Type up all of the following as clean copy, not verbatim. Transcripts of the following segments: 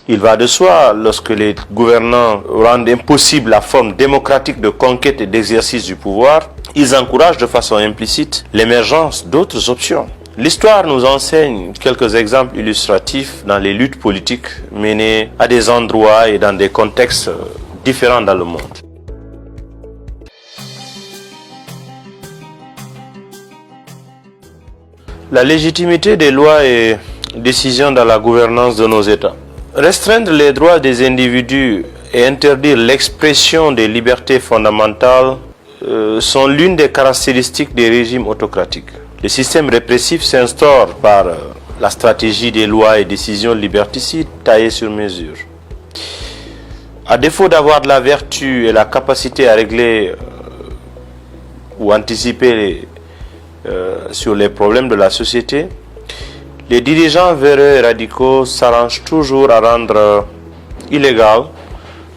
Il va de soi, lorsque les gouvernants rendent impossible la forme démocratique de conquête et d'exercice du pouvoir, ils encouragent de façon implicite l'émergence d'autres options. L'histoire nous enseigne quelques exemples illustratifs dans les luttes politiques menées à des endroits et dans des contextes différents dans le monde. La légitimité des lois et décisions dans la gouvernance de nos États. Restreindre les droits des individus et interdire l'expression des libertés fondamentales sont l'une des caractéristiques des régimes autocratiques. Le système répressif s'instaure par la stratégie des lois et décisions liberticides taillées sur mesure. À défaut d'avoir de la vertu et la capacité à régler ou anticiper sur les problèmes de la société, les dirigeants véreux et radicaux s'arrangent toujours à rendre illégales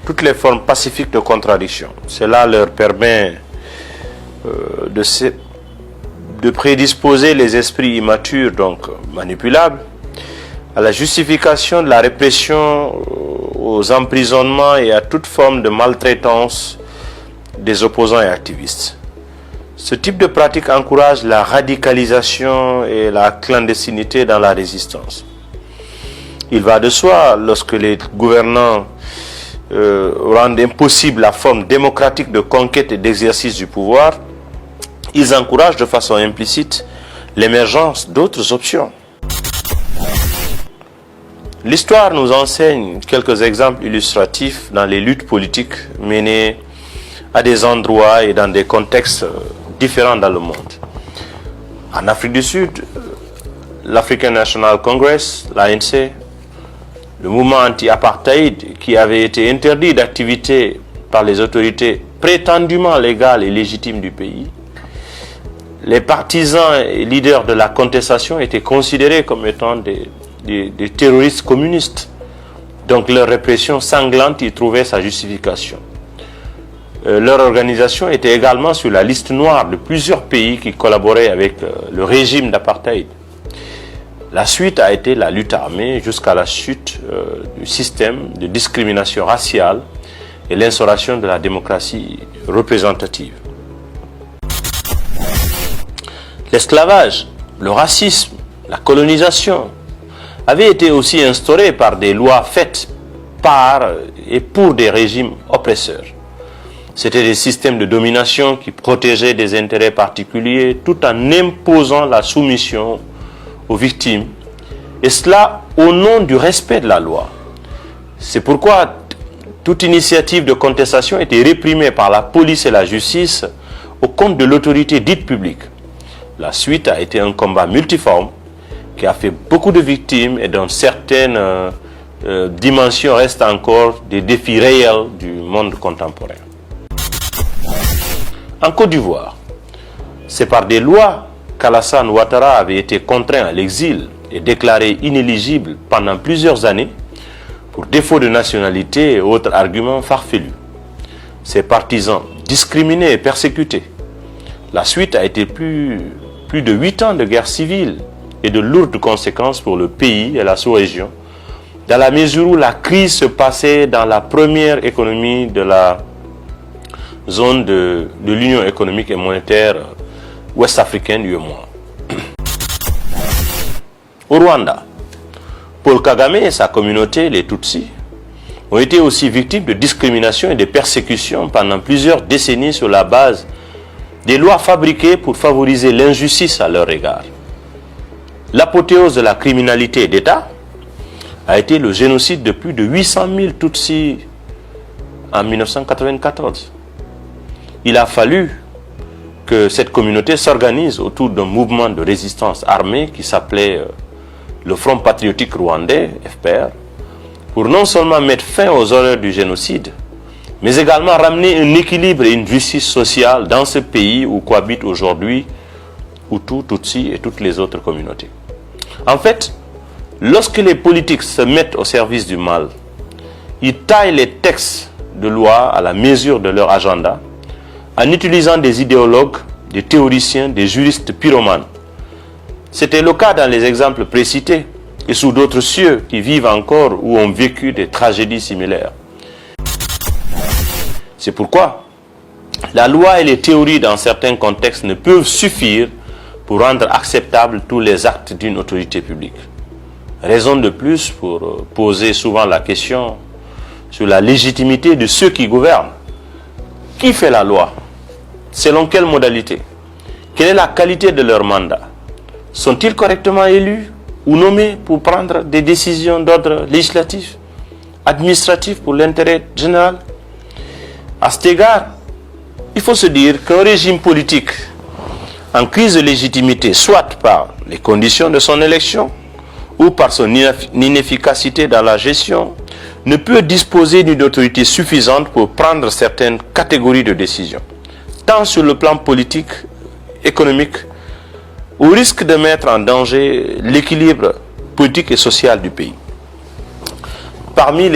toutes les formes pacifiques de contradiction. Cela leur permet de prédisposer les esprits immatures, donc manipulables, à la justification de la répression, aux emprisonnements et à toute forme de maltraitance des opposants et activistes. Ce type de pratique encourage la radicalisation et la clandestinité dans la résistance. Il va de soi, lorsque les gouvernants rendent impossible la forme démocratique de conquête et d'exercice du pouvoir, ils encouragent de façon implicite l'émergence d'autres options. L'histoire nous enseigne quelques exemples illustratifs dans les luttes politiques menées à des endroits et dans des contextes différents dans le monde. En Afrique du Sud, l'African National Congress, l'ANC, le mouvement anti-apartheid qui avait été interdit d'activité par les autorités prétendument légales et légitimes du pays, les partisans et leaders de la contestation étaient considérés comme étant des terroristes communistes. Donc leur répression sanglante y trouvait sa justification. Leur organisation était également sur la liste noire de plusieurs pays qui collaboraient avec le régime d'apartheid. La suite a été la lutte armée jusqu'à la chute du système de discrimination raciale et l'instauration de la démocratie représentative. L'esclavage, le racisme, la colonisation avaient été aussi instaurés par des lois faites par et pour des régimes oppresseurs. C'était des systèmes de domination qui protégeaient des intérêts particuliers tout en imposant la soumission aux victimes, et cela au nom du respect de la loi. C'est pourquoi toute initiative de contestation était réprimée par la police et la justice au compte de l'autorité dite publique. La suite a été un combat multiforme qui a fait beaucoup de victimes et dont certaines dimensions restent encore des défis réels du monde contemporain. En Côte d'Ivoire, c'est par des lois qu'Alassane Ouattara avait été contraint à l'exil et déclaré inéligible pendant plusieurs années pour défaut de nationalité et autres arguments farfelus. Ses partisans discriminés et persécutés. La suite a été plus de 8 ans de guerre civile et de lourdes conséquences pour le pays et la sous-région, dans la mesure où la crise se passait dans la première économie de la zone de l'Union économique et monétaire ouest-africaine UEMOA. Au Rwanda, Paul Kagame et sa communauté, les Tutsis, ont été aussi victimes de discrimination et de persécutions pendant plusieurs décennies sur la base des lois fabriquées pour favoriser l'injustice à leur égard. L'apothéose de la criminalité d'État a été le génocide de plus de 800 000 Tutsis en 1994. Il a fallu que cette communauté s'organise autour d'un mouvement de résistance armée qui s'appelait le Front Patriotique Rwandais, FPR, pour non seulement mettre fin aux horreurs du génocide, mais également ramener un équilibre et une justice sociale dans ce pays où cohabitent aujourd'hui Hutus, Tutsis et toutes les autres communautés. En fait, lorsque les politiques se mettent au service du mal, ils taillent les textes de loi à la mesure de leur agenda, en utilisant des idéologues, des théoriciens, des juristes pyromanes. C'était le cas dans les exemples précités et sous d'autres cieux qui vivent encore ou ont vécu des tragédies similaires. C'est pourquoi la loi et les théories dans certains contextes ne peuvent suffire pour rendre acceptables tous les actes d'une autorité publique. Raison de plus pour poser souvent la question sur la légitimité de ceux qui gouvernent. Qui fait la loi? Selon quelle modalité? Quelle est la qualité de leur mandat? Sont-ils correctement élus ou nommés pour prendre des décisions d'ordre législatif, administratif pour l'intérêt général? À cet égard, il faut se dire qu'un régime politique en crise de légitimité, soit par les conditions de son élection ou par son inefficacité dans la gestion, ne peut disposer d'une autorité suffisante pour prendre certaines catégories de décisions, tant sur le plan politique, économique, au risque de mettre en danger l'équilibre politique et social du pays. Parmi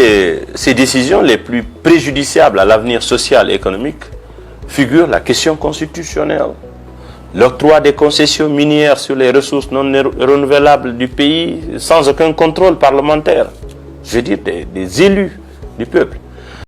ces décisions les plus préjudiciables à l'avenir social et économique figure la question constitutionnelle. L'octroi des concessions minières sur les ressources non renouvelables du pays sans aucun contrôle parlementaire. Je veux dire des élus du peuple.